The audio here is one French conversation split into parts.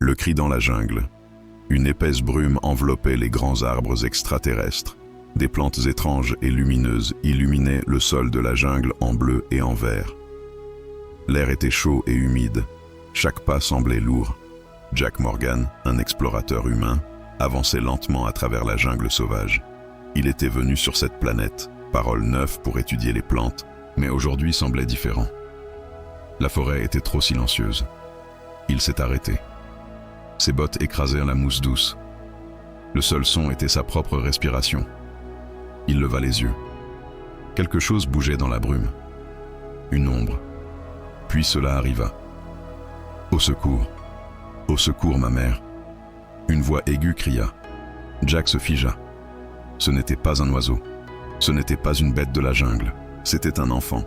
Le cri dans la jungle. Une épaisse brume enveloppait les grands arbres extraterrestres. Des plantes étranges et lumineuses illuminaient le sol de la jungle en bleu et en vert. L'air était chaud et humide. Chaque pas semblait lourd. Jack Morgan, un explorateur humain, avançait lentement à travers la jungle sauvage. Il était venu sur cette planète, parole neuve pour étudier les plantes, mais aujourd'hui semblait différent. La forêt était trop silencieuse. Il s'est arrêté. Ses bottes écrasèrent la mousse douce. Le seul son était sa propre respiration. Il leva les yeux. Quelque chose bougeait dans la brume. Une ombre. Puis cela arriva. « Au secours! Au secours, ma mère !» Une voix aiguë cria. Jack se figea. Ce n'était pas un oiseau. Ce n'était pas une bête de la jungle. C'était un enfant,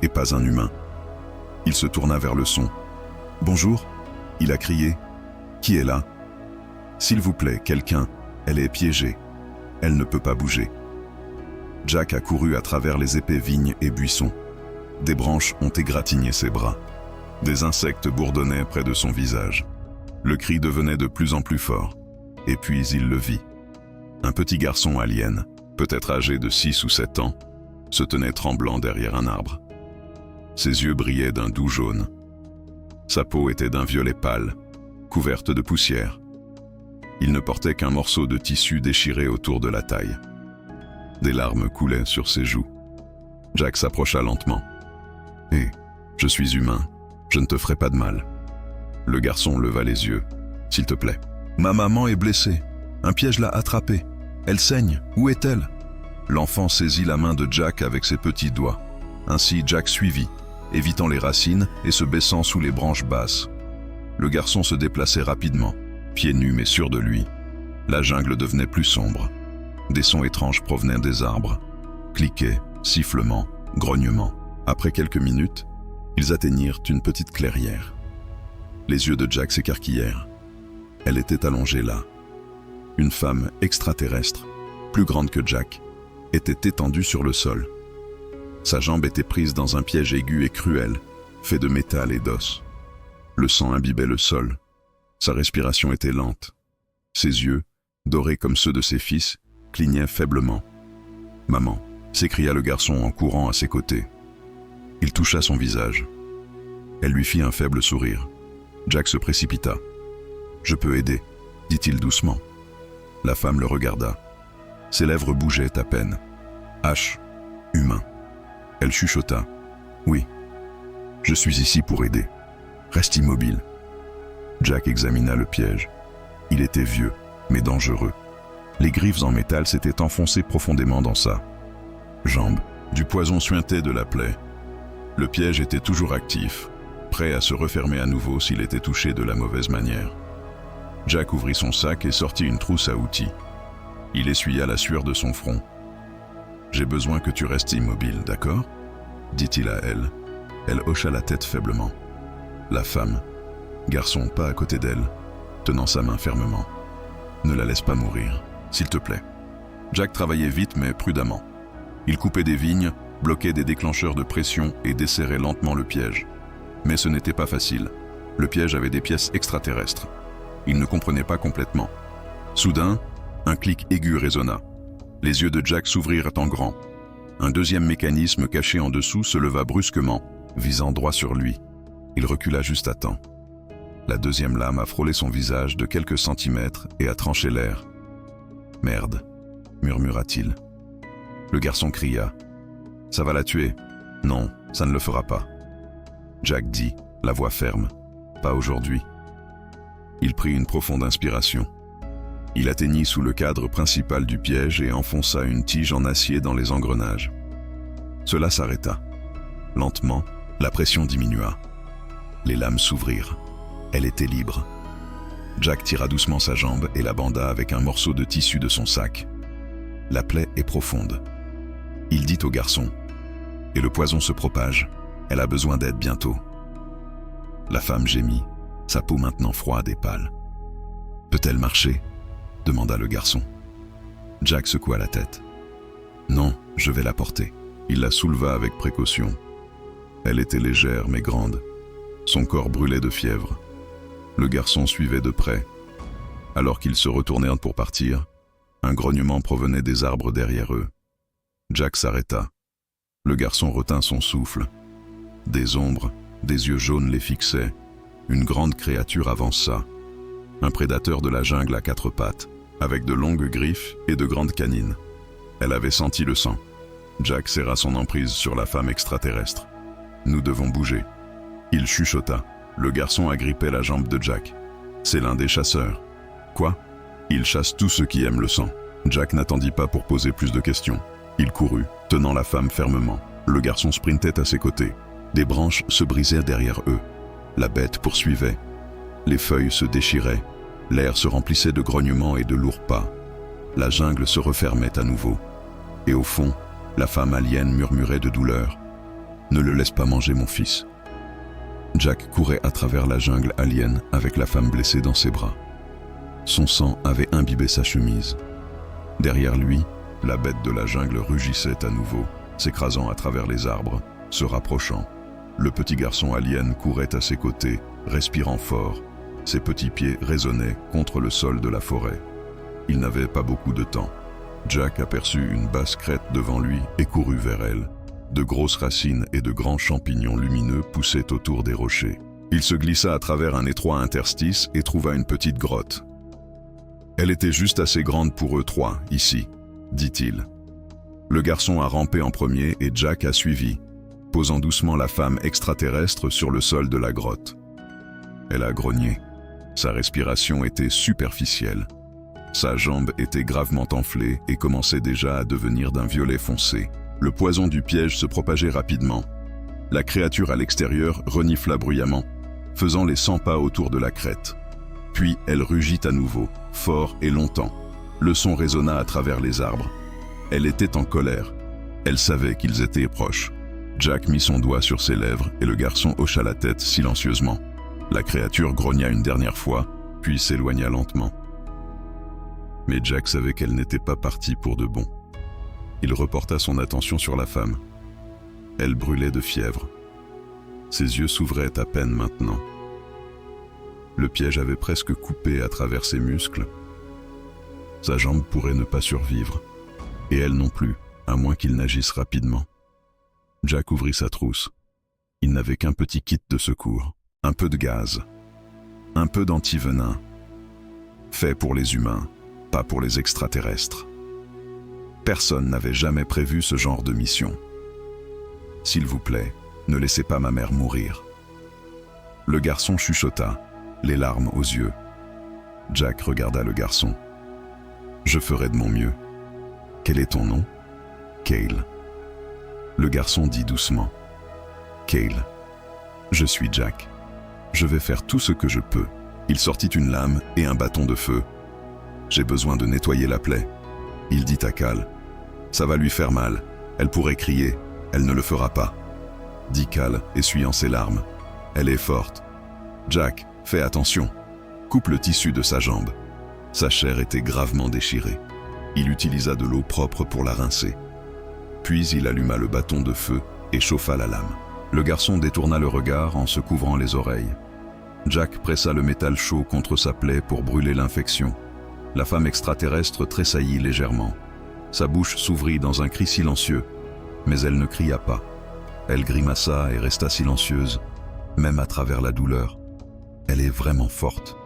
et pas un humain. Il se tourna vers le son. « Bonjour !» Il a crié. « Qui est là ?»« S'il vous plaît, quelqu'un. Elle est piégée. Elle ne peut pas bouger. » Jack a couru à travers les épais vignes et buissons. Des branches ont égratigné ses bras. Des insectes bourdonnaient près de son visage. Le cri devenait de plus en plus fort. Et puis il le vit. Un petit garçon alien, peut-être âgé de 6 ou 7 ans, se tenait tremblant derrière un arbre. Ses yeux brillaient d'un doux jaune. Sa peau était d'un violet pâle, couverte de poussière. Il ne portait qu'un morceau de tissu déchiré autour de la taille. Des larmes coulaient sur ses joues. Jack s'approcha lentement. « Hé, je suis humain, je ne te ferai pas de mal. » Le garçon leva les yeux. « S'il te plaît. »« Ma maman est blessée. Un piège l'a attrapée. Elle saigne. Où est-elle » L'enfant saisit la main de Jack avec ses petits doigts. Ainsi Jack suivit, évitant les racines et se baissant sous les branches basses. Le garçon se déplaçait rapidement, pieds nus mais sûr de lui. La jungle devenait plus sombre. Des sons étranges provenaient des arbres. Cliquets, sifflements, grognements. Après quelques minutes, ils atteignirent une petite clairière. Les yeux de Jack s'écarquillèrent. Elle était allongée là. Une femme extraterrestre, plus grande que Jack, était étendue sur le sol. Sa jambe était prise dans un piège aigu et cruel, fait de métal et d'os. Le sang imbibait le sol. Sa respiration était lente. Ses yeux, dorés comme ceux de ses fils, clignaient faiblement. « Maman !» s'écria le garçon en courant à ses côtés. Il toucha son visage. Elle lui fit un faible sourire. Jack se précipita. « Je peux aider » dit-il doucement. La femme le regarda. Ses lèvres bougeaient à peine. « H, humain. » Elle chuchota. « Oui, je suis ici pour aider. Reste immobile. » Jack examina le piège. Il était vieux, mais dangereux. Les griffes en métal s'étaient enfoncées profondément dans sa jambe. Du poison suintait de la plaie. Le piège était toujours actif, prêt à se refermer à nouveau s'il était touché de la mauvaise manière. Jack ouvrit son sac et sortit une trousse à outils. Il essuya la sueur de son front. « J'ai besoin que tu restes immobile, d'accord ?» dit-il à elle. Elle hocha la tête faiblement. La femme, garçon pas à côté d'elle, tenant sa main fermement. « Ne la laisse pas mourir, s'il te plaît. » Jack travaillait vite mais prudemment. Il coupait des vignes, bloquait des déclencheurs de pression et desserrait lentement le piège. Mais ce n'était pas facile. Le piège avait des pièces extraterrestres. Il ne comprenait pas complètement. Soudain, un clic aigu résonna. Les yeux de Jack s'ouvrirent en grand. Un deuxième mécanisme caché en dessous se leva brusquement, visant droit sur lui. Il recula juste à temps. La deuxième lame a frôlé son visage de quelques centimètres et a tranché l'air. « Merde !» murmura-t-il. Le garçon cria. « Ça va la tuer. »« Non, ça ne le fera pas. » Jack dit, la voix ferme. « Pas aujourd'hui. » Il prit une profonde inspiration. Il atteignit sous le cadre principal du piège et enfonça une tige en acier dans les engrenages. Cela s'arrêta. Lentement, la pression diminua. Les lames s'ouvrirent. Elle était libre. Jack tira doucement sa jambe et la banda avec un morceau de tissu de son sac. La plaie est profonde. Il dit au garçon. Et le poison se propage. Elle a besoin d'aide bientôt. La femme gémit, sa peau maintenant froide et pâle. Peut-elle marcher ? demanda le garçon. Jack secoua la tête. Non, je vais la porter. Il la souleva avec précaution. Elle était légère mais grande. Son corps brûlait de fièvre. Le garçon suivait de près. Alors qu'ils se retournèrent pour partir, un grognement provenait des arbres derrière eux. Jack s'arrêta. Le garçon retint son souffle. Des ombres, des yeux jaunes les fixaient. Une grande créature avança. Un prédateur de la jungle à 4 pattes, avec de longues griffes et de grandes canines. Elle avait senti le sang. Jack serra son emprise sur la femme extraterrestre. « Nous devons bouger. » Il chuchota. Le garçon agrippait la jambe de Jack. « C'est l'un des chasseurs. »« Quoi ?» ?»« Il chasse tous ceux qui aiment le sang. » Jack n'attendit pas pour poser plus de questions. Il courut, tenant la femme fermement. Le garçon sprintait à ses côtés. Des branches se brisaient derrière eux. La bête poursuivait. Les feuilles se déchiraient. L'air se remplissait de grognements et de lourds pas. La jungle se refermait à nouveau. Et au fond, la femme alien murmurait de douleur. « Ne le laisse pas manger, mon fils. » Jack courait à travers la jungle alien avec la femme blessée dans ses bras. Son sang avait imbibé sa chemise. Derrière lui, la bête de la jungle rugissait à nouveau, s'écrasant à travers les arbres, se rapprochant. Le petit garçon alien courait à ses côtés, respirant fort. Ses petits pieds résonnaient contre le sol de la forêt. Il n'avait pas beaucoup de temps. Jack aperçut une basse crête devant lui et courut vers elle. De grosses racines et de grands champignons lumineux poussaient autour des rochers. Il se glissa à travers un étroit interstice et trouva une petite grotte. « Elle était juste assez grande pour eux trois, ici, » dit-il. Le garçon a rampé en premier et Jack a suivi, posant doucement la femme extraterrestre sur le sol de la grotte. Elle a grogné. Sa respiration était superficielle. Sa jambe était gravement enflée et commençait déjà à devenir d'un violet foncé. Le poison du piège se propageait rapidement. La créature à l'extérieur renifla bruyamment, faisant les 100 pas autour de la crête. Puis elle rugit à nouveau, fort et longtemps. Le son résonna à travers les arbres. Elle était en colère. Elle savait qu'ils étaient proches. Jack mit son doigt sur ses lèvres et le garçon hocha la tête silencieusement. La créature grogna une dernière fois, puis s'éloigna lentement. Mais Jack savait qu'elle n'était pas partie pour de bon. Il reporta son attention sur la femme. Elle brûlait de fièvre. Ses yeux s'ouvraient à peine maintenant. Le piège avait presque coupé à travers ses muscles. Sa jambe pourrait ne pas survivre, et elle non plus, à moins qu'il n'agisse rapidement. Jack ouvrit sa trousse. Il n'avait qu'un petit kit de secours, un peu de gaz, un peu d'antivenin, fait pour les humains, pas pour les extraterrestres. Personne n'avait jamais prévu ce genre de mission. « S'il vous plaît, ne laissez pas ma mère mourir. » Le garçon chuchota, les larmes aux yeux. Jack regarda le garçon. « Je ferai de mon mieux. Quel est ton nom ?»« Cale. » Le garçon dit doucement. « Cale. Je suis Jack. Je vais faire tout ce que je peux. » Il sortit une lame et un bâton de feu. « J'ai besoin de nettoyer la plaie. » Il dit à Cal. « Ça va lui faire mal. Elle pourrait crier. Elle ne le fera pas. » Dit Cal, essuyant ses larmes. « Elle est forte. Jack, fais attention. » Coupe le tissu de sa jambe. Sa chair était gravement déchirée. Il utilisa de l'eau propre pour la rincer. Puis il alluma le bâton de feu et chauffa la lame. Le garçon détourna le regard en se couvrant les oreilles. Jack pressa le métal chaud contre sa plaie pour brûler l'infection. La femme extraterrestre tressaillit légèrement. Sa bouche s'ouvrit dans un cri silencieux, mais elle ne cria pas. Elle grimaça et resta silencieuse, même à travers la douleur. Elle est vraiment forte.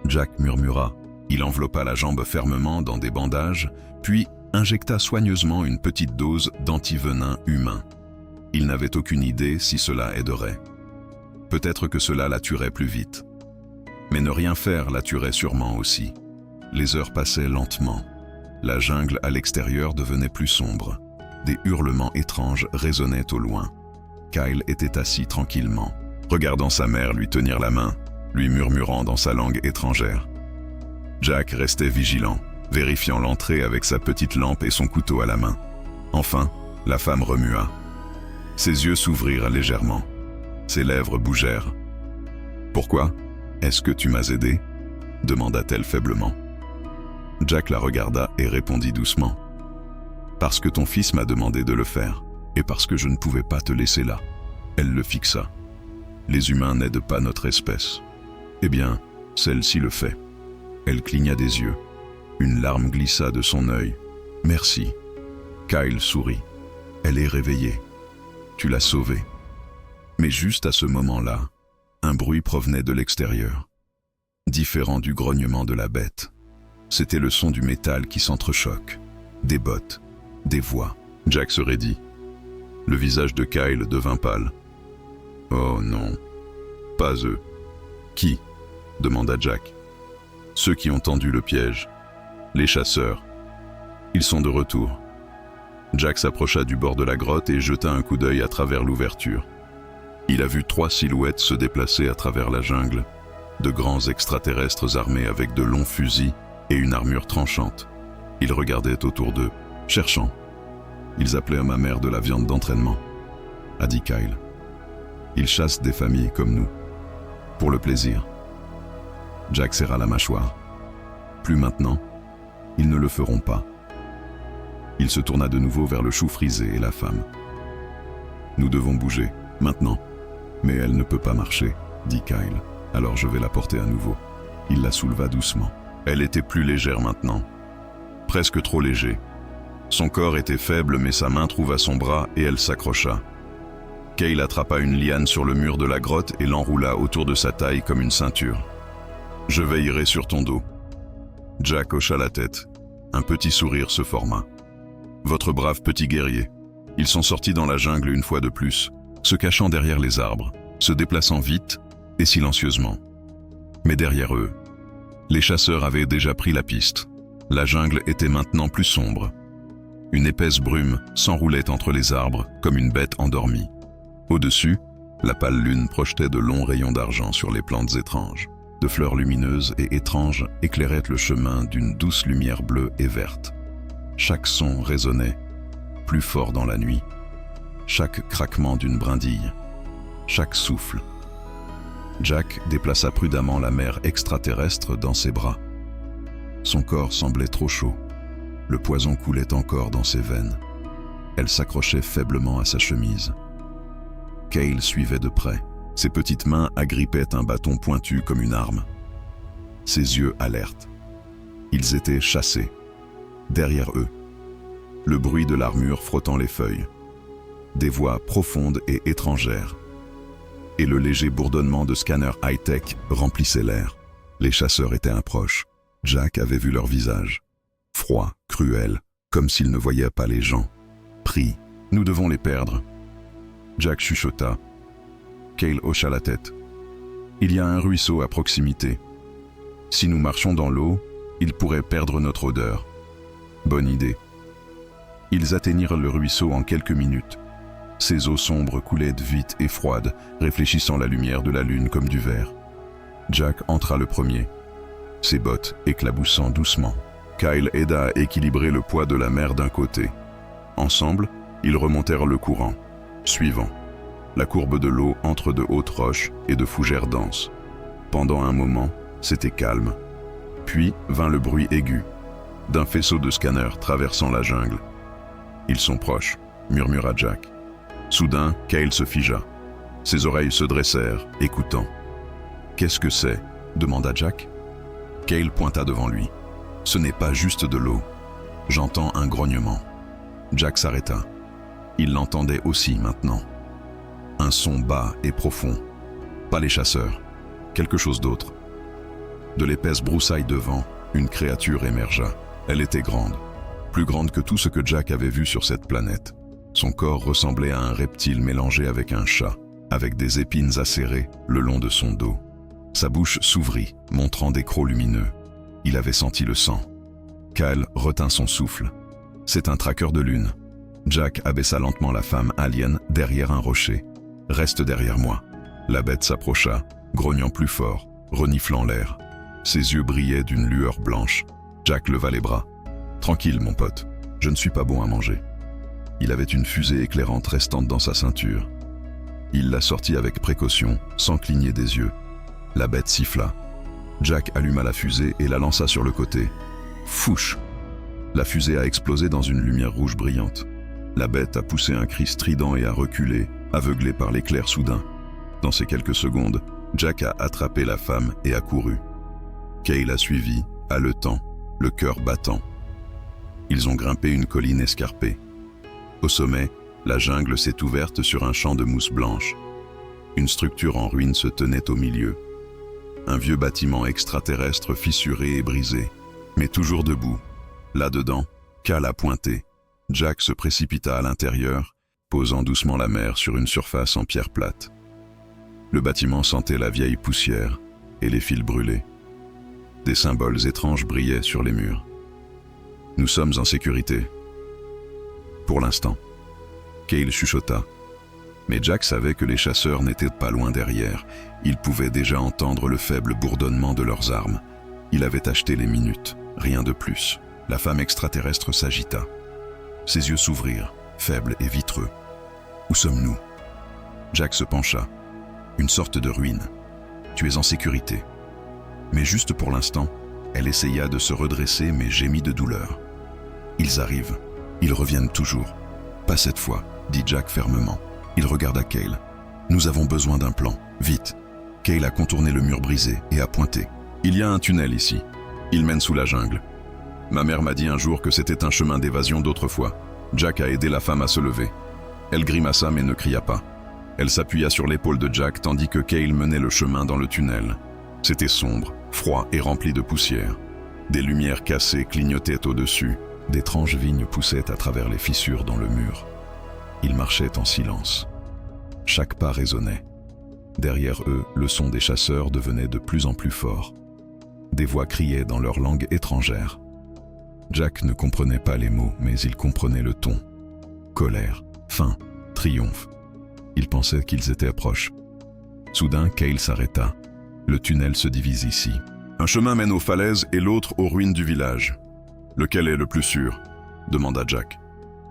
Jack murmura. Il enveloppa la jambe fermement dans des bandages, puis injecta soigneusement une petite dose d'antivenin humain. Il n'avait aucune idée si cela aiderait. Peut-être que cela la tuerait plus vite. Mais ne rien faire la tuerait sûrement aussi. Les heures passaient lentement. La jungle à l'extérieur devenait plus sombre. Des hurlements étranges résonnaient au loin. Kyle était assis tranquillement, regardant sa mère lui tenir la main, lui murmurant dans sa langue étrangère. Jack restait vigilant, vérifiant l'entrée avec sa petite lampe et son couteau à la main. Enfin, la femme remua. Ses yeux s'ouvrirent légèrement. Ses lèvres bougèrent. « Pourquoi ? Est-ce que tu m'as aidé ?» demanda-t-elle faiblement. Jack la regarda et répondit doucement. « Parce que ton fils m'a demandé de le faire, et parce que je ne pouvais pas te laisser là. » Elle le fixa. « Les humains n'aident pas notre espèce. Eh bien, celle-ci le fait. Elle cligna des yeux. Une larme glissa de son œil. « Merci. » Kyle sourit. « Elle est réveillée. Tu l'as sauvée. » Mais juste à ce moment-là, un bruit provenait de l'extérieur. Différent du grognement de la bête. C'était le son du métal qui s'entrechoque. Des bottes, des voix. Jack se raidit. Le visage de Kyle devint pâle. « Oh non, pas eux. »« Qui ?» demanda Jack. « Ceux qui ont tendu le piège. Les chasseurs. Ils sont de retour. » Jack s'approcha du bord de la grotte et jeta un coup d'œil à travers l'ouverture. Il a vu 3 silhouettes se déplacer à travers la jungle, de grands extraterrestres armés avec de longs fusils et une armure tranchante. Ils regardaient autour d'eux, cherchant. Ils appelaient à ma mère de la viande d'entraînement, a dit Kyle. Ils chassent des familles comme nous, pour le plaisir. Jack serra la mâchoire. Plus maintenant, ils ne le feront pas. Il se tourna de nouveau vers le chou frisé et la femme. Nous devons bouger, maintenant. Mais elle ne peut pas marcher, dit Kyle. Alors je vais la porter à nouveau. Il la souleva doucement. Elle était plus légère maintenant. Presque trop léger. Son corps était faible mais sa main trouva son bras et elle s'accrocha. Kyle attrapa une liane sur le mur de la grotte et l'enroula autour de sa taille comme une ceinture. « Je veillerai sur ton dos. » Jack hocha la tête. Un petit sourire se forma. « Votre brave petit guerrier. » Ils sont sortis dans la jungle une fois de plus, se cachant derrière les arbres, se déplaçant vite et silencieusement. Mais derrière eux, les chasseurs avaient déjà pris la piste. La jungle était maintenant plus sombre. Une épaisse brume s'enroulait entre les arbres comme une bête endormie. Au-dessus, la pâle lune projetait de longs rayons d'argent sur les plantes étranges. De fleurs lumineuses et étranges éclairaient le chemin d'une douce lumière bleue et verte. Chaque son résonnait, plus fort dans la nuit. Chaque craquement d'une brindille, chaque souffle. Jack déplaça prudemment la mère extraterrestre dans ses bras. Son corps semblait trop chaud. Le poison coulait encore dans ses veines. Elle s'accrochait faiblement à sa chemise. Kyle suivait de près. Ses petites mains agrippaient un bâton pointu comme une arme. Ses yeux alertes. Ils étaient chassés. Derrière eux, le bruit de l'armure frottant les feuilles. Des voix profondes et étrangères. Et le léger bourdonnement de scanners high-tech remplissait l'air. Les chasseurs étaient un proche. Jack avait vu leur visage. Froid, cruel, comme s'ils ne voyaient pas les gens. Pris, nous devons les perdre. Jack chuchota. Kyle hocha la tête. Il y a un ruisseau à proximité. Si nous marchons dans l'eau, il pourrait perdre notre odeur. Bonne idée. Ils atteignirent le ruisseau en quelques minutes. Ses eaux sombres coulaient vite et froides, réfléchissant la lumière de la lune comme du verre. Jack entra le premier, ses bottes éclaboussant doucement. Kyle aida à équilibrer le poids de la mer d'un côté. Ensemble, ils remontèrent le courant, suivant la courbe de l'eau entre de hautes roches et de fougères denses. Pendant un moment, c'était calme. Puis vint le bruit aigu d'un faisceau de scanners traversant la jungle. « Ils sont proches », murmura Jack. Soudain, Kyle se figea. Ses oreilles se dressèrent, écoutant. « Qu'est-ce que c'est » demanda Jack. Kyle pointa devant lui. « Ce n'est pas juste de l'eau. J'entends un grognement. » Jack s'arrêta. Il l'entendait aussi maintenant. Un son bas et profond. Pas les chasseurs, quelque chose d'autre. De l'épaisse broussaille devant, une créature émergea. Elle était grande, plus grande que tout ce que Jack avait vu sur cette planète. Son corps ressemblait à un reptile mélangé avec un chat, avec des épines acérées le long de son dos. Sa bouche s'ouvrit, montrant des crocs lumineux. Il avait senti le sang. Kyle retint son souffle. C'est un traqueur de lune. Jack abaissa lentement la femme alien derrière un rocher. « Reste derrière moi. » La bête s'approcha, grognant plus fort, reniflant l'air. Ses yeux brillaient d'une lueur blanche. Jack leva les bras. « Tranquille, mon pote, je ne suis pas bon à manger. » Il avait une fusée éclairante restante dans sa ceinture. Il la sortit avec précaution, sans cligner des yeux. La bête siffla. Jack alluma la fusée et la lança sur le côté. Fouche! La fusée a explosé dans une lumière rouge brillante. La bête a poussé un cri strident et a reculé, aveuglé par l'éclair soudain. Dans ces quelques secondes, Jack a attrapé la femme et a couru. Cale a suivi, haletant, le cœur battant. Ils ont grimpé une colline escarpée. Au sommet, la jungle s'est ouverte sur un champ de mousse blanche. Une structure en ruine se tenait au milieu. Un vieux bâtiment extraterrestre fissuré et brisé, mais toujours debout. Là-dedans, Cale a pointé. Jack se précipita à l'intérieur, posant doucement la mer sur une surface en pierre plate. Le bâtiment sentait la vieille poussière et les fils brûlés. Des symboles étranges brillaient sur les murs. Nous sommes en sécurité. Pour l'instant. Cale chuchota. Mais Jack savait que les chasseurs n'étaient pas loin derrière. Il pouvait déjà entendre le faible bourdonnement de leurs armes. Il avait acheté les minutes, rien de plus. La femme extraterrestre s'agita. Ses yeux s'ouvrirent, faibles et vitreux. Où sommes-nous? Jack se pencha. Une sorte de ruine. Tu es en sécurité. Mais juste pour l'instant, elle essaya de se redresser mais gémit de douleur. Ils arrivent. Ils reviennent toujours. Pas cette fois, dit Jack fermement. Il regarda Cale. Nous avons besoin d'un plan. Vite. Cale a contourné le mur brisé et a pointé. Il y a un tunnel ici. Il mène sous la jungle. Ma mère m'a dit un jour que c'était un chemin d'évasion d'autrefois. Jack a aidé la femme à se lever. Elle grimaça mais ne cria pas. Elle s'appuya sur l'épaule de Jack tandis que Cale menait le chemin dans le tunnel. C'était sombre, froid et rempli de poussière. Des lumières cassées clignotaient au-dessus. D'étranges vignes poussaient à travers les fissures dans le mur. Ils marchaient en silence. Chaque pas résonnait. Derrière eux, le son des chasseurs devenait de plus en plus fort. Des voix criaient dans leur langue étrangère. Jack ne comprenait pas les mots, mais il comprenait le ton. Colère, faim, triomphe. Il pensait qu'ils étaient proches. Soudain, Cale s'arrêta. Le tunnel se divise ici. Un chemin mène aux falaises et l'autre aux ruines du village. Lequel est le plus sûr? Demanda Jack.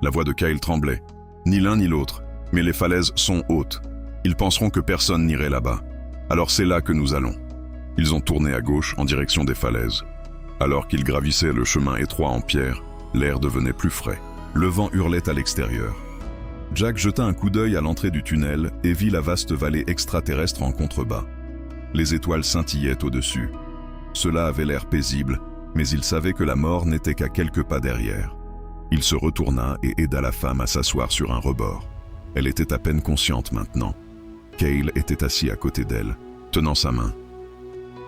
La voix de Cale tremblait. Ni l'un ni l'autre, mais les falaises sont hautes. Ils penseront que personne n'irait là-bas. Alors c'est là que nous allons. Ils ont tourné à gauche en direction des falaises. Alors qu'ils gravissaient le chemin étroit en pierre, l'air devenait plus frais. Le vent hurlait à l'extérieur. Jack jeta un coup d'œil à l'entrée du tunnel et vit la vaste vallée extraterrestre en contrebas. Les étoiles scintillaient au-dessus. Cela avait l'air paisible, mais il savait que la mort n'était qu'à quelques pas derrière. Il se retourna et aida la femme à s'asseoir sur un rebord. Elle était à peine consciente maintenant. Cale était assis à côté d'elle, tenant sa main.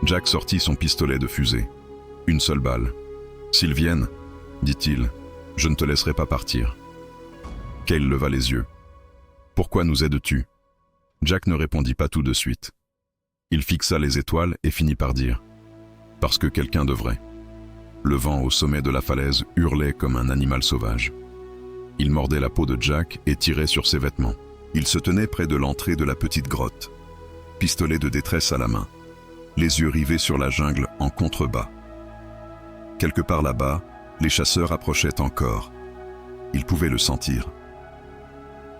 Jack sortit son pistolet de fusée. Une seule balle. « S'ils viennent, dit-il, je ne te laisserai pas partir. » Cale leva les yeux. « Pourquoi nous aides-tu » Jack ne répondit pas tout de suite. Il fixa les étoiles et finit par dire « Parce que quelqu'un devrait. » Le vent au sommet de la falaise hurlait comme un animal sauvage. Il mordait la peau de Jack et tirait sur ses vêtements. Il se tenait près de l'entrée de la petite grotte. Pistolet de détresse à la main. Les yeux rivés sur la jungle en contrebas. Quelque part là-bas, les chasseurs approchaient encore. Il pouvait le sentir.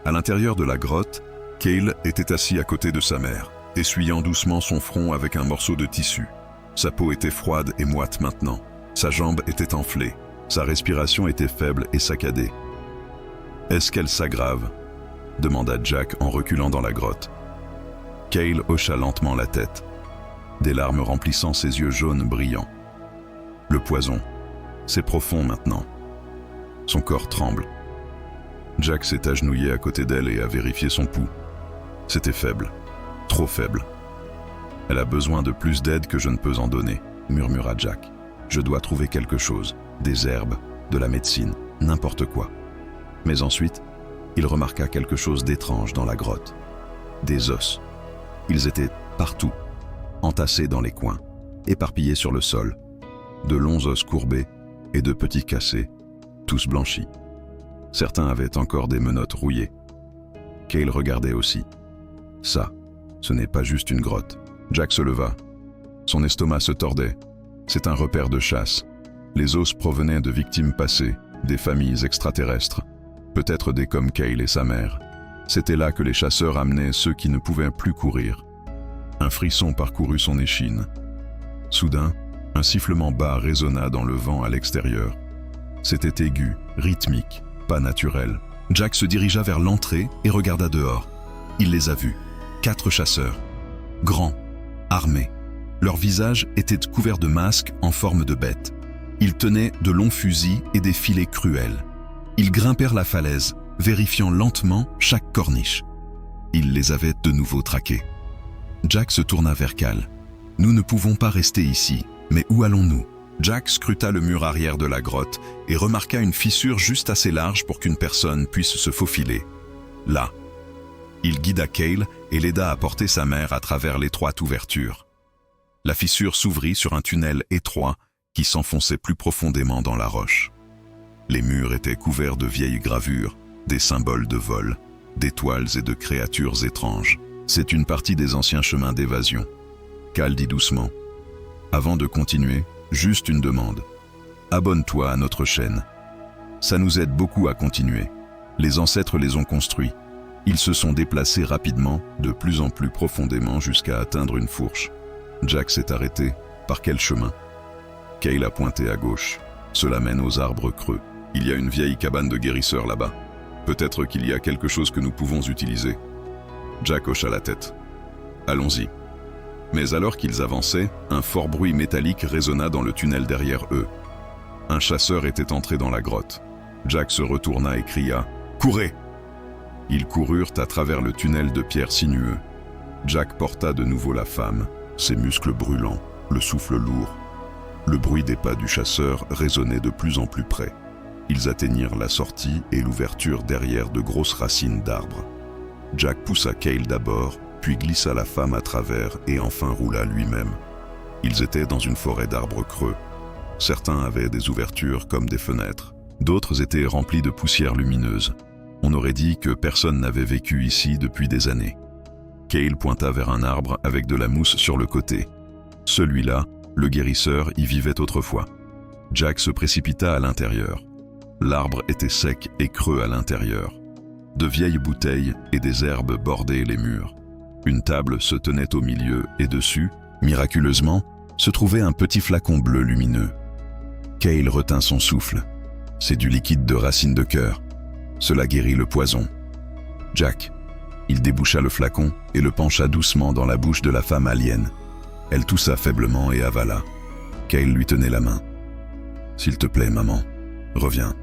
À l'intérieur de la grotte, Cale était assis à côté de sa mère, essuyant doucement son front avec un morceau de tissu. Sa peau était froide et moite maintenant. Sa jambe était enflée. Sa respiration était faible et saccadée. « Est-ce qu'elle s'aggrave » demanda Jack en reculant dans la grotte. Cale hocha lentement la tête, des larmes remplissant ses yeux jaunes brillants. Le poison, c'est profond maintenant. Son corps tremble. Jack s'est agenouillé à côté d'elle et a vérifié son pouls. C'était faible, trop faible. « Elle a besoin de plus d'aide que je ne peux en donner, » murmura Jack. « Je dois trouver quelque chose, des herbes, de la médecine, n'importe quoi. » Mais ensuite, il remarqua quelque chose d'étrange dans la grotte. Des os. Ils étaient partout, entassés dans les coins, éparpillés sur le sol. De longs os courbés et de petits cassés, tous blanchis. Certains avaient encore des menottes rouillées. Cale regardait aussi. Ça, ce n'est pas juste une grotte. Jack se leva. Son estomac se tordait. C'est un repère de chasse. Les os provenaient de victimes passées, des familles extraterrestres. Peut-être des comme Cale et sa mère. C'était là que les chasseurs amenaient ceux qui ne pouvaient plus courir. Un frisson parcourut son échine. Soudain, un sifflement bas résonna dans le vent à l'extérieur. C'était aigu, rythmique, pas naturel. Jack se dirigea vers l'entrée et regarda dehors. Il les a vus. 4 chasseurs. Grands, armés. Leurs visages étaient couverts de masques en forme de bêtes. Ils tenaient de longs fusils et des filets cruels. Ils grimpèrent la falaise, vérifiant lentement chaque corniche. Ils les avaient de nouveau traqués. Jack se tourna vers Cal. « Nous ne pouvons pas rester ici, mais où allons-nous » Jack scruta le mur arrière de la grotte et remarqua une fissure juste assez large pour qu'une personne puisse se faufiler. Là. Il guida Cale et l'aida à porter sa mère à travers l'étroite ouverture. La fissure s'ouvrit sur un tunnel étroit qui s'enfonçait plus profondément dans la roche. Les murs étaient couverts de vieilles gravures, des symboles de vol, d'étoiles et de créatures étranges. C'est une partie des anciens chemins d'évasion. Cal dit doucement. Avant de continuer, juste une demande. Abonne-toi à notre chaîne. Ça nous aide beaucoup à continuer. Les ancêtres les ont construits. Ils se sont déplacés rapidement, de plus en plus profondément jusqu'à atteindre une fourche. Jack s'est arrêté. Par quel chemin? Cale a pointé à gauche. Cela mène aux arbres creux. Il y a une vieille cabane de guérisseurs là-bas. Peut-être qu'il y a quelque chose que nous pouvons utiliser. Jack hocha la tête. Allons-y. Mais alors qu'ils avançaient, un fort bruit métallique résonna dans le tunnel derrière eux. Un chasseur était entré dans la grotte. Jack se retourna et cria « Courez !» Ils coururent à travers le tunnel de pierre sinueux. Jack porta de nouveau la femme, ses muscles brûlants, le souffle lourd. Le bruit des pas du chasseur résonnait de plus en plus près. Ils atteignirent la sortie et l'ouverture derrière de grosses racines d'arbres. Jack poussa Cale d'abord, puis glissa la femme à travers et enfin roula lui-même. Ils étaient dans une forêt d'arbres creux. Certains avaient des ouvertures comme des fenêtres. D'autres étaient remplis de poussière lumineuse. On aurait dit que personne n'avait vécu ici depuis des années. Cale pointa vers un arbre avec de la mousse sur le côté. Celui-là, le guérisseur, y vivait autrefois. Jack se précipita à l'intérieur. L'arbre était sec et creux à l'intérieur. De vieilles bouteilles et des herbes bordaient les murs. Une table se tenait au milieu et dessus, miraculeusement, se trouvait un petit flacon bleu lumineux. Cale retint son souffle. C'est du liquide de racine de cœur. Cela guérit le poison. Jack. Il déboucha le flacon et le pencha doucement dans la bouche de la femme alien. Elle toussa faiblement et avala. Cale lui tenait la main. « S'il te plaît, maman, reviens. »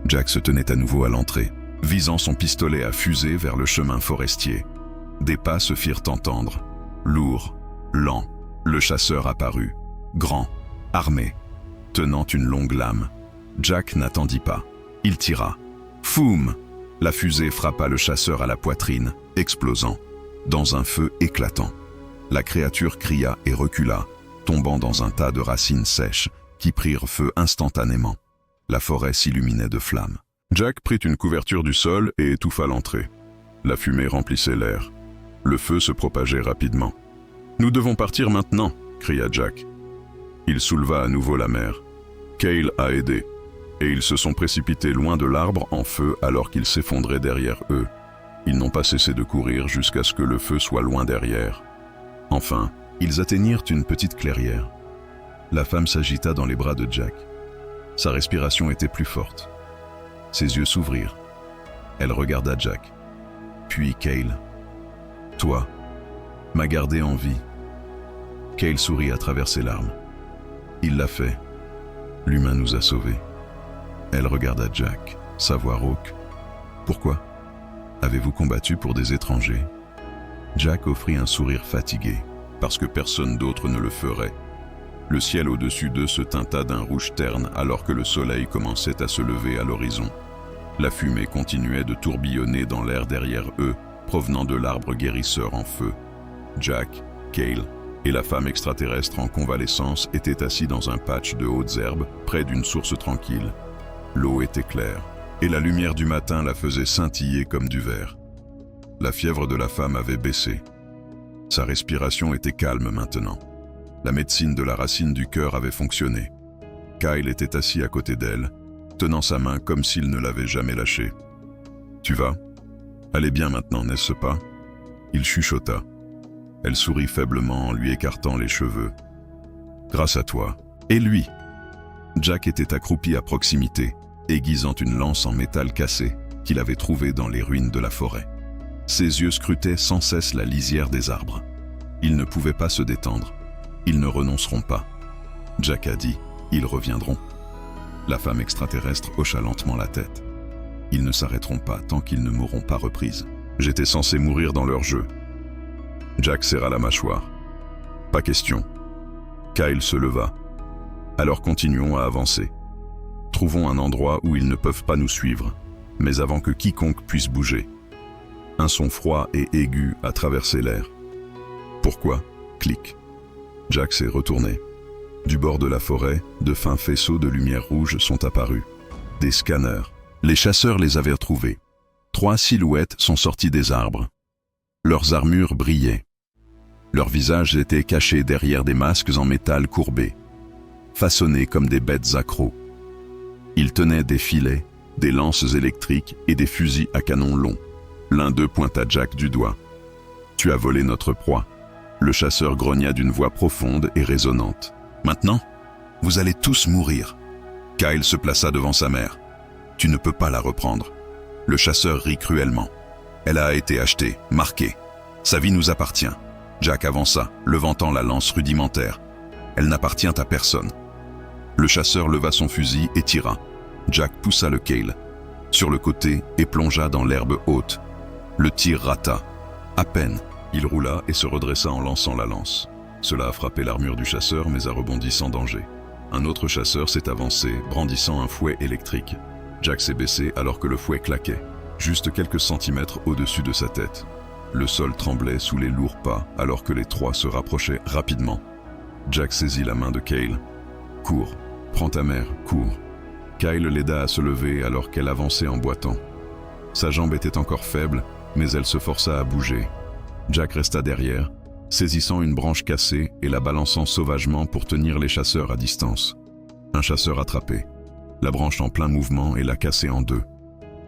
Jack se tenait à nouveau à l'entrée, visant son pistolet à fusée vers le chemin forestier. Des pas se firent entendre. Lourd, lent, le chasseur apparut. Grand, armé, tenant une longue lame. Jack n'attendit pas. Il tira. Foum! La fusée frappa le chasseur à la poitrine, explosant, dans un feu éclatant. La créature cria et recula, tombant dans un tas de racines sèches qui prirent feu instantanément. La forêt s'illuminait de flammes. Jack prit une couverture du sol et étouffa l'entrée. La fumée remplissait l'air. Le feu se propageait rapidement. « Nous devons partir maintenant !» cria Jack. Il souleva à nouveau la mère. Cale a aidé, et ils se sont précipités loin de l'arbre en feu alors qu'il s'effondrait derrière eux. Ils n'ont pas cessé de courir jusqu'à ce que le feu soit loin derrière. Enfin, ils atteignirent une petite clairière. La femme s'agita dans les bras de Jack. Sa respiration était plus forte. Ses yeux s'ouvrirent. Elle regarda Jack. Puis Cale. « Toi, m'a gardé en vie. » Cale sourit à travers ses larmes. « Il l'a fait. L'humain nous a sauvés. » Elle regarda Jack, sa voix rauque. « Pourquoi? Avez-vous combattu pour des étrangers ?» Jack offrit un sourire fatigué, parce que personne d'autre ne le ferait. Le ciel au-dessus d'eux se teinta d'un rouge terne alors que le soleil commençait à se lever à l'horizon. La fumée continuait de tourbillonner dans l'air derrière eux, provenant de l'arbre guérisseur en feu. Jack, Cale et la femme extraterrestre en convalescence étaient assis dans un patch de hautes herbes, près d'une source tranquille. L'eau était claire, et la lumière du matin la faisait scintiller comme du verre. La fièvre de la femme avait baissé. Sa respiration était calme maintenant. La médecine de la racine du cœur avait fonctionné. Kyle était assis à côté d'elle, tenant sa main comme s'il ne l'avait jamais lâchée. « Tu vas? Allez bien maintenant, n'est-ce pas ?» Il chuchota. Elle sourit faiblement en lui écartant les cheveux. « Grâce à toi. Et lui ?» Jack était accroupi à proximité, aiguisant une lance en métal cassé qu'il avait trouvée dans les ruines de la forêt. Ses yeux scrutaient sans cesse la lisière des arbres. Ils ne pouvaient pas se détendre. Ils ne renonceront pas. Jack a dit, ils reviendront. La femme extraterrestre hocha lentement la tête. Ils ne s'arrêteront pas tant qu'ils ne m'auront pas reprise. J'étais censé mourir dans leur jeu. Jack serra la mâchoire. Pas question. Kyle se leva. Alors continuons à avancer. Trouvons un endroit où ils ne peuvent pas nous suivre, mais avant que quiconque puisse bouger. Un son froid et aigu a traversé l'air. Pourquoi ? Clic. Jack s'est retourné. Du bord de la forêt, de fins faisceaux de lumière rouge sont apparus. Des scanners. Les chasseurs les avaient retrouvés. 3 silhouettes sont sorties des arbres. Leurs armures brillaient. Leurs visages étaient cachés derrière des masques en métal courbés, façonnés comme des bêtes accros. Ils tenaient des filets, des lances électriques et des fusils à canon long. L'un d'eux pointa Jack du doigt. « Tu as volé notre proie. » Le chasseur grogna d'une voix profonde et résonnante. « Maintenant, vous allez tous mourir. » Kyle se plaça devant sa mère. « Tu ne peux pas la reprendre. » Le chasseur rit cruellement. « Elle a été achetée, marquée. Sa vie nous appartient. » Jack avança, levantant la lance rudimentaire. « Elle n'appartient à personne. » Le chasseur leva son fusil et tira. Jack poussa le Kyle sur le côté et plongea dans l'herbe haute. Le tir rata. À peine, il roula et se redressa en lançant la lance. Cela a frappé l'armure du chasseur mais a rebondi sans danger. Un autre chasseur s'est avancé, brandissant un fouet électrique. Jack s'est baissé alors que le fouet claquait, juste quelques centimètres au-dessus de sa tête. Le sol tremblait sous les lourds pas alors que les 3 se rapprochaient rapidement. Jack saisit la main de Kyle. « Cours, prends ta mère, cours. » Kyle l'aida à se lever alors qu'elle avançait en boitant. Sa jambe était encore faible, mais elle se força à bouger. Jack resta derrière, saisissant une branche cassée et la balançant sauvagement pour tenir les chasseurs à distance. Un chasseur attrapé, la branche en plein mouvement et l'a cassée en 2.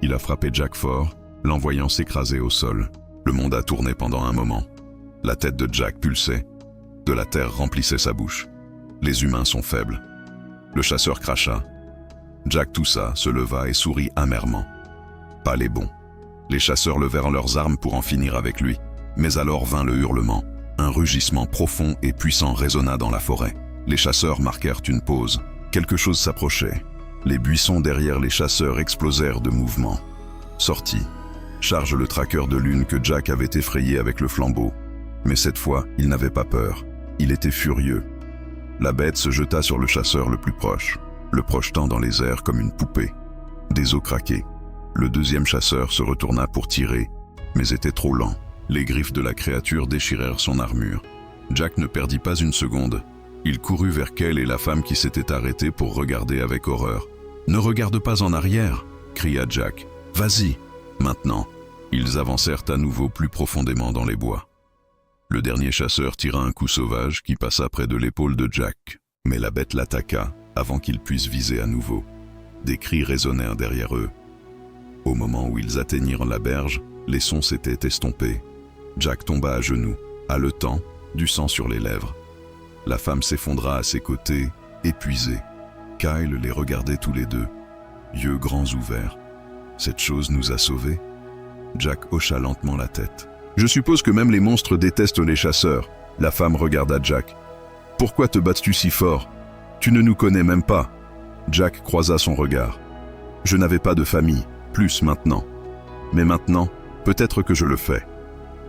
Il a frappé Jack fort, l'envoyant s'écraser au sol. Le monde a tourné pendant un moment. La tête de Jack pulsait, de la terre remplissait sa bouche. Les humains sont faibles. Le chasseur cracha. Jack toussa, se leva et sourit amèrement. Pas les bons. Les chasseurs levèrent leurs armes pour en finir avec lui. Mais alors vint le hurlement. Un rugissement profond et puissant résonna dans la forêt. Les chasseurs marquèrent une pause. Quelque chose s'approchait. Les buissons derrière les chasseurs explosèrent de mouvement. Sorti. Charge le traqueur de lune que Jack avait effrayé avec le flambeau. Mais cette fois, il n'avait pas peur. Il était furieux. La bête se jeta sur le chasseur le plus proche, le projetant dans les airs comme une poupée. Des os craqués. Le deuxième chasseur se retourna pour tirer, mais était trop lent. Les griffes de la créature déchirèrent son armure. Jack ne perdit pas une seconde. Il courut vers Kyle et la femme qui s'était arrêtée pour regarder avec horreur. « Ne regarde pas en arrière !» cria Jack. « Vas-y !» Maintenant, ils avancèrent à nouveau plus profondément dans les bois. Le dernier chasseur tira un coup sauvage qui passa près de l'épaule de Jack, mais la bête l'attaqua avant qu'il puisse viser à nouveau. Des cris résonnèrent derrière eux. Au moment où ils atteignirent la berge, les sons s'étaient estompés. Jack tomba à genoux, haletant, du sang sur les lèvres. La femme s'effondra à ses côtés, épuisée. Kyle les regardait tous les deux, yeux grands ouverts. « Cette chose nous a sauvés ?» Jack hocha lentement la tête. « Je suppose que même les monstres détestent les chasseurs. » La femme regarda Jack. « Pourquoi te bats-tu si fort? Tu ne nous connais même pas. » Jack croisa son regard. « Je n'avais pas de famille, plus maintenant. Mais maintenant, peut-être que je le fais. »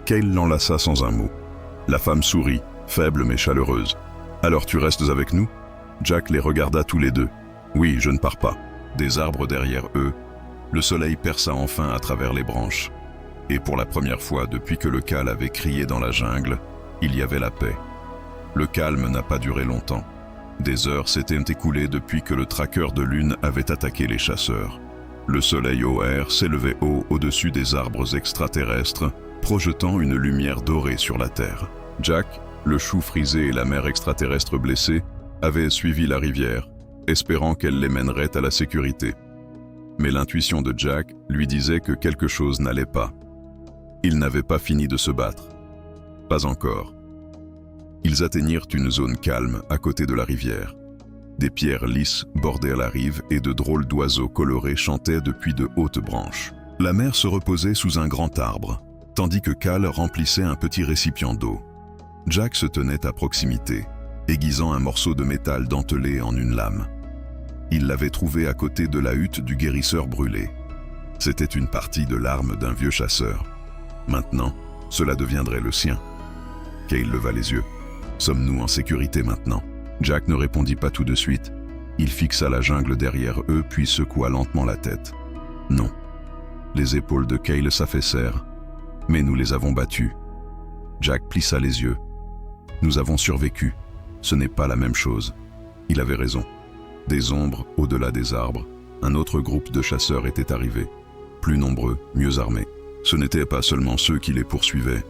Kyle l'enlaça sans un mot. La femme sourit, faible mais chaleureuse. « Alors tu restes avec nous ?» Jack les regarda tous les deux. « Oui, je ne pars pas. » Des arbres derrière eux, le soleil perça enfin à travers les branches. Et pour la première fois depuis que le Cal avait crié dans la jungle, il y avait la paix. Le calme n'a pas duré longtemps. Des heures s'étaient écoulées depuis que le traqueur de lune avait attaqué les chasseurs. Le soleil OR s'élevait haut au-dessus des arbres extraterrestres, projetant une lumière dorée sur la terre. Jack, le chou frisé et la mère extraterrestre blessée, avaient suivi la rivière, espérant qu'elle les mènerait à la sécurité. Mais l'intuition de Jack lui disait que quelque chose n'allait pas. Ils n'avaient pas fini de se battre. Pas encore. Ils atteignirent une zone calme à côté de la rivière. Des pierres lisses bordaient la rive et de drôles d'oiseaux colorés chantaient depuis de hautes branches. La mer se reposait sous un grand arbre, tandis que Cal remplissait un petit récipient d'eau. Jack se tenait à proximité, aiguisant un morceau de métal dentelé en une lame. Il l'avait trouvé à côté de la hutte du guérisseur brûlé. C'était une partie de l'arme d'un vieux chasseur. Maintenant, cela deviendrait le sien. Cale leva les yeux. Sommes-nous en sécurité maintenant? Jack ne répondit pas tout de suite. Il fixa la jungle derrière eux puis secoua lentement la tête. Non. Les épaules de Cale s'affaissèrent. Mais nous les avons battus. Jack plissa les yeux. Nous avons survécu. Ce n'est pas la même chose. Il avait raison. Des ombres au-delà des arbres, un autre groupe de chasseurs était arrivé. Plus nombreux, mieux armés. Ce n'étaient pas seulement ceux qui les poursuivaient.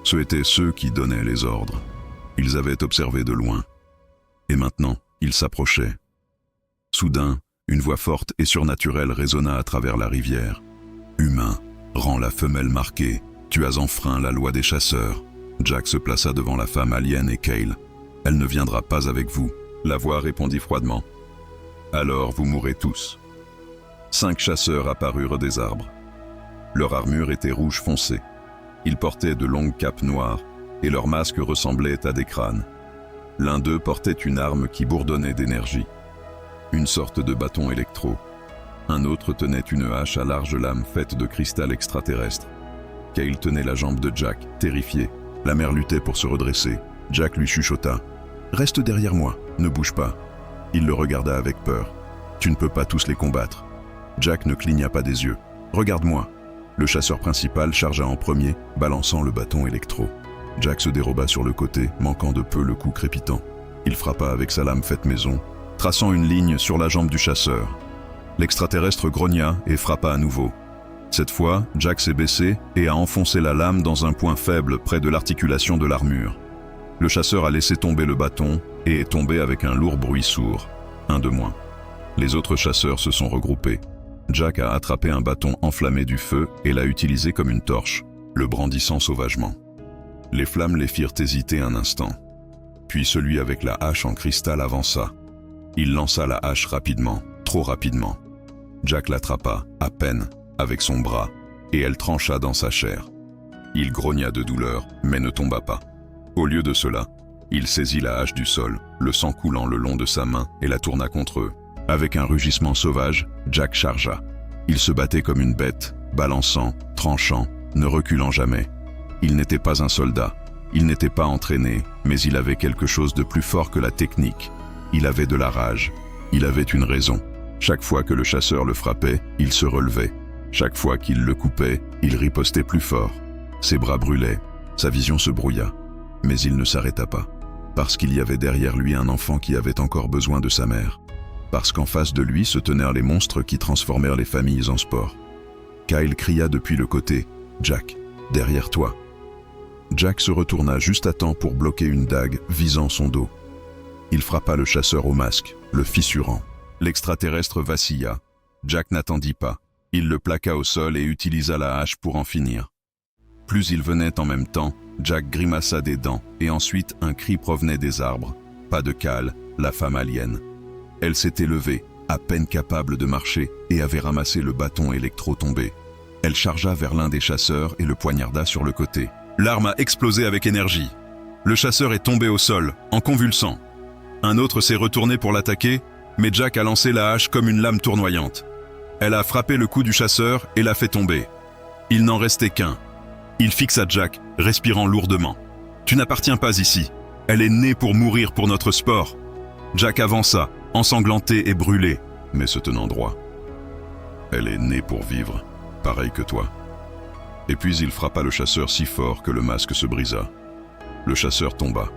Ce étaient ceux qui donnaient les ordres. Ils avaient observé de loin. Et maintenant, ils s'approchaient. Soudain, une voix forte et surnaturelle résonna à travers la rivière. « Humain, rends la femelle marquée. Tu as enfreint la loi des chasseurs. » Jack se plaça devant la femme alien et Cale. « Elle ne viendra pas avec vous. » La voix répondit froidement. « Alors vous mourrez tous. » 5 chasseurs apparurent des arbres. Leur armure était rouge foncé. Ils portaient de longues capes noires et leurs masques ressemblaient à des crânes. L'un d'eux portait une arme qui bourdonnait d'énergie. Une sorte de bâton électro. Un autre tenait une hache à large lame faite de cristal extraterrestre. Cale tenait la jambe de Jack, terrifié. La mère luttait pour se redresser. Jack lui chuchota. « Reste derrière moi, ne bouge pas. » Il le regarda avec peur. « Tu ne peux pas tous les combattre. » Jack ne cligna pas des yeux. « Regarde-moi. » Le chasseur principal chargea en premier, balançant le bâton électro. Jack se déroba sur le côté, manquant de peu le coup crépitant. Il frappa avec sa lame faite maison, traçant une ligne sur la jambe du chasseur. L'extraterrestre grogna et frappa à nouveau. Cette fois, Jack s'est baissé et a enfoncé la lame dans un point faible près de l'articulation de l'armure. Le chasseur a laissé tomber le bâton et est tombé avec un lourd bruit sourd. Un de moins. Les autres chasseurs se sont regroupés. Jack a attrapé un bâton enflammé du feu et l'a utilisé comme une torche, le brandissant sauvagement. Les flammes les firent hésiter un instant. Puis celui avec la hache en cristal avança. Il lança la hache rapidement, trop rapidement. Jack l'attrapa, à peine, avec son bras, et elle trancha dans sa chair. Il grogna de douleur, mais ne tomba pas. Au lieu de cela, il saisit la hache du sol, le sang coulant le long de sa main, et la tourna contre eux. Avec un rugissement sauvage, Jack chargea. Il se battait comme une bête, balançant, tranchant, ne reculant jamais. Il n'était pas un soldat, il n'était pas entraîné, mais il avait quelque chose de plus fort que la technique. Il avait de la rage, il avait une raison. Chaque fois que le chasseur le frappait, il se relevait. Chaque fois qu'il le coupait, il ripostait plus fort. Ses bras brûlaient, sa vision se brouilla. Mais il ne s'arrêta pas, parce qu'il y avait derrière lui un enfant qui avait encore besoin de sa mère. Parce qu'en face de lui se tenaient les monstres qui transformèrent les familles en sport. Kyle cria depuis le côté « Jack, derrière toi !» Jack se retourna juste à temps pour bloquer une dague visant son dos. Il frappa le chasseur au masque, le fissurant. L'extraterrestre vacilla. Jack n'attendit pas. Il le plaqua au sol et utilisa la hache pour en finir. Plus il venait en même temps, Jack grimaça des dents et ensuite un cri provenait des arbres. Pas de Cal, la femme alien. Elle s'était levée, à peine capable de marcher, et avait ramassé le bâton électro tombé. Elle chargea vers l'un des chasseurs et le poignarda sur le côté. L'arme a explosé avec énergie. Le chasseur est tombé au sol, en convulsant. Un autre s'est retourné pour l'attaquer, mais Jack a lancé la hache comme une lame tournoyante. Elle a frappé le cou du chasseur et l'a fait tomber. Il n'en restait qu'un. Il fixa Jack, respirant lourdement. « Tu n'appartiens pas ici. Elle est née pour mourir pour notre sport. » Jack avança, ensanglanté et brûlé, mais se tenant droit. « Elle est née pour vivre, pareil que toi. » Et puis il frappa le chasseur si fort que le masque se brisa. Le chasseur tomba.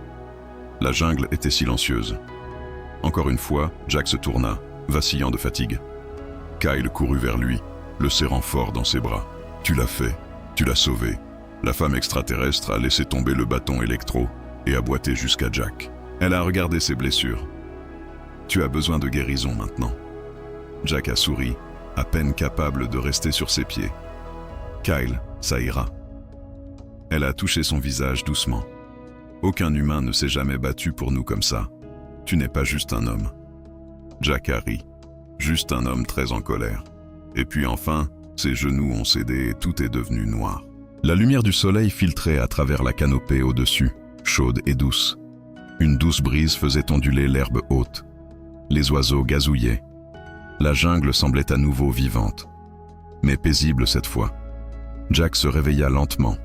La jungle était silencieuse. Encore une fois, Jack se tourna, vacillant de fatigue. Kyle courut vers lui, le serrant fort dans ses bras. « Tu l'as fait, tu l'as sauvé. » La femme extraterrestre a laissé tomber le bâton électro et a boité jusqu'à Jack. Elle a regardé ses blessures. « Tu as besoin de guérison maintenant. » Jack a souri, à peine capable de rester sur ses pieds. « Kyle, ça ira. » Elle a touché son visage doucement. « Aucun humain ne s'est jamais battu pour nous comme ça. Tu n'es pas juste un homme. » Jack a ri. Juste un homme très en colère. Et puis enfin, ses genoux ont cédé et tout est devenu noir. La lumière du soleil filtrait à travers la canopée au-dessus. chaude et douce. Une douce brise faisait onduler l'herbe haute. Les oiseaux gazouillaient. La jungle semblait à nouveau vivante, mais paisible cette fois. Jack se réveilla lentement.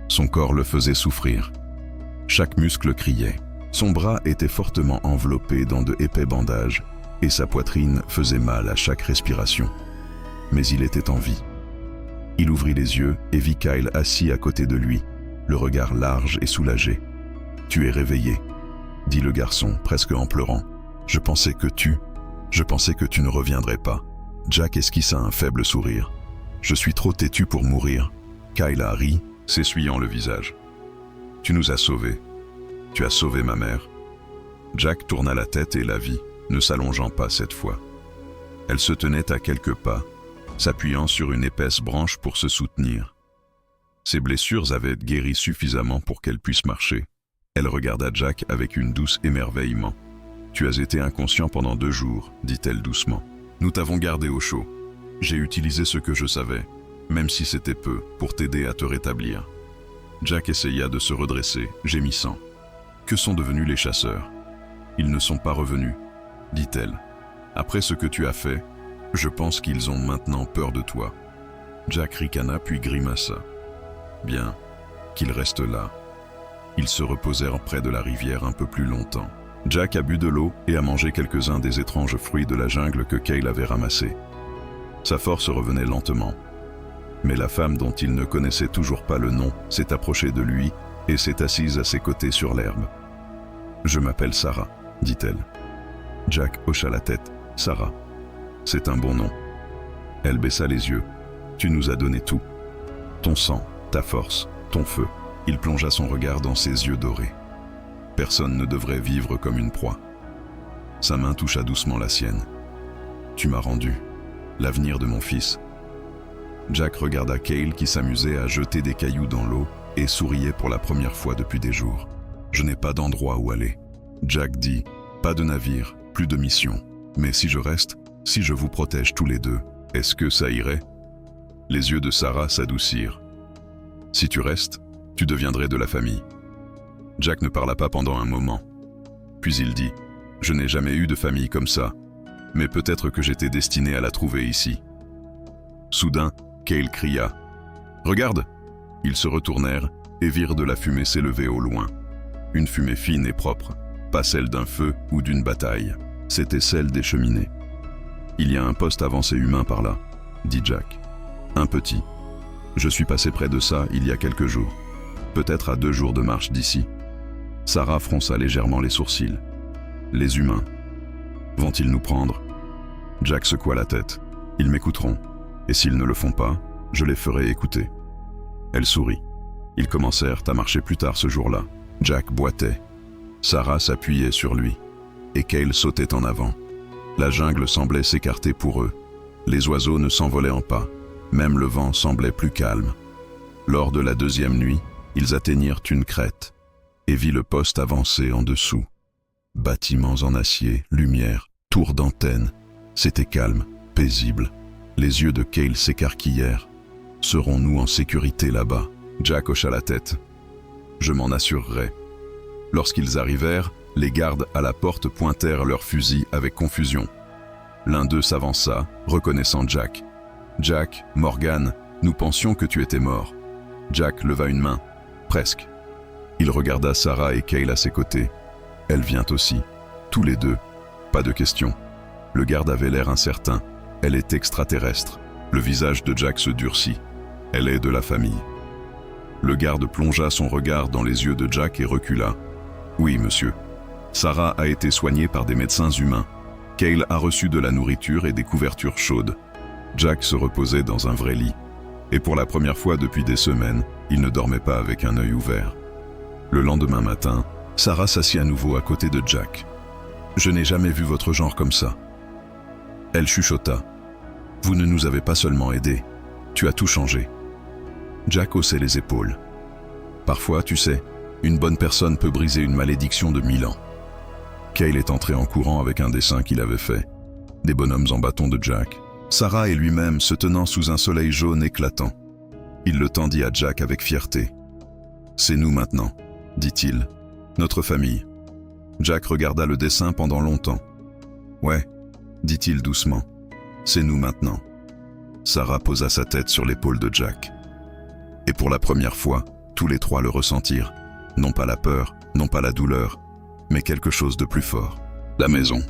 Son corps le faisait souffrir. Chaque muscle criait. Son bras était fortement enveloppé dans de épais bandages et sa poitrine faisait mal à chaque respiration. Mais il était en vie. Il ouvrit les yeux et vit Kyle assis à côté de lui, le regard large et soulagé. « Tu es réveillé », dit le garçon, presque en pleurant. « Je pensais que tu ne reviendrais pas. » Jack esquissa un faible sourire. « Je suis trop têtu pour mourir. » Kyle a ri, s'essuyant le visage. « Tu nous as sauvés. Tu as sauvé ma mère. » Jack tourna la tête et la vit, ne s'allongeant pas cette fois. Elle se tenait à quelques pas, s'appuyant sur une épaisse branche pour se soutenir. Ses blessures avaient guéri suffisamment pour qu'elle puisse marcher. Elle regarda Jack avec une douce émerveillement. « Tu as été inconscient pendant 2 jours, dit-elle doucement. Nous t'avons gardé au chaud. J'ai utilisé ce que je savais, même si c'était peu, pour t'aider à te rétablir. » Jack essaya de se redresser, gémissant. « Que sont devenus les chasseurs ? Ils ne sont pas revenus, dit-elle. Après ce que tu as fait, je pense qu'ils ont maintenant peur de toi. » Jack ricana puis grimaça. « Bien, qu'ils restent là. » Ils se reposèrent près de la rivière un peu plus longtemps. Jack a bu de l'eau et a mangé quelques-uns des étranges fruits de la jungle que Kyle avait ramassés. Sa force revenait lentement. Mais la femme dont il ne connaissait toujours pas le nom s'est approchée de lui et s'est assise à ses côtés sur l'herbe. « Je m'appelle Sarah, » dit-elle. Jack hocha la tête. « Sarah, c'est un bon nom. » Elle baissa les yeux. « Tu nous as donné tout. Ton sang, ta force, ton feu. » Il plongea son regard dans ses yeux dorés. Personne ne devrait vivre comme une proie. Sa main toucha doucement la sienne. « Tu m'as rendu l'avenir de mon fils. » Jack regarda Kyle qui s'amusait à jeter des cailloux dans l'eau et souriait pour la première fois depuis des jours. « Je n'ai pas d'endroit où aller. » Jack dit, « Pas de navire, plus de mission. Mais si je reste, si je vous protège tous les deux, est-ce que ça irait ?» Les yeux de Sarah s'adoucirent. « Si tu restes, tu deviendrais de la famille. » Jack ne parla pas pendant un moment. Puis il dit, « Je n'ai jamais eu de famille comme ça, mais peut-être que j'étais destiné à la trouver ici. » Soudain, Kyle cria, « Regarde !» Ils se retournèrent et virent de la fumée s'élever au loin. Une fumée fine et propre, pas celle d'un feu ou d'une bataille. C'était celle des cheminées. « Il y a un poste avancé humain par là, » dit Jack. « Un petit. Je suis passé près de ça il y a quelques jours. Peut-être à 2 jours de marche d'ici. » Sarah fronça légèrement les sourcils. « Les humains. Vont-ils nous prendre ?» Jack secoua la tête. « Ils m'écouteront. Et s'ils ne le font pas, je les ferai écouter. » Elle sourit. Ils commencèrent à marcher plus tard ce jour-là. Jack boitait. Sarah s'appuyait sur lui. Et Kyle sautait en avant. La jungle semblait s'écarter pour eux. Les oiseaux ne s'envolaient pas. Même le vent semblait plus calme. Lors de la 2e nuit, ils atteignirent une crête et vit le poste avancer en dessous. Bâtiments en acier, lumière, tours d'antenne. C'était calme, paisible. Les yeux de Kyle s'écarquillèrent. « Serons-nous en sécurité là-bas ?» Jack hocha la tête. « Je m'en assurerai. » Lorsqu'ils arrivèrent, les gardes à la porte pointèrent leurs fusils avec confusion. L'un d'eux s'avança, reconnaissant Jack. « Jack, Morgan, nous pensions que tu étais mort. » Jack leva une main. « Presque. » Il regarda Sarah et Kyle à ses côtés. « Elle vient aussi. Tous les deux. Pas de question. » Le garde avait l'air incertain. « Elle est extraterrestre. » Le visage de Jack se durcit. « Elle est de la famille. » Le garde plongea son regard dans les yeux de Jack et recula. « Oui, monsieur. Sarah a été soignée par des médecins humains. Kyle a reçu de la nourriture et des couvertures chaudes. » Jack se reposait dans un vrai lit. Et pour la première fois depuis des semaines, il ne dormait pas avec un œil ouvert. Le lendemain matin, Sarah s'assit à nouveau à côté de Jack. « Je n'ai jamais vu votre genre comme ça. » Elle chuchota. « Vous ne nous avez pas seulement aidés, tu as tout changé. » Jack haussait les épaules. « Parfois, tu sais, une bonne personne peut briser une malédiction de 1000 ans. » Kyle est entré en courant avec un dessin qu'il avait fait. Des bonhommes en bâton de Jack. Sarah et lui-même se tenant sous un soleil jaune éclatant. Il le tendit à Jack avec fierté. « C'est nous maintenant, » dit-il. Notre famille. Jack regarda le dessin pendant longtemps. Ouais, dit-il doucement. C'est nous maintenant. Sarah posa sa tête sur l'épaule de Jack. Et pour la première fois, tous les trois le ressentirent. Non pas la peur, non pas la douleur, mais quelque chose de plus fort. La maison.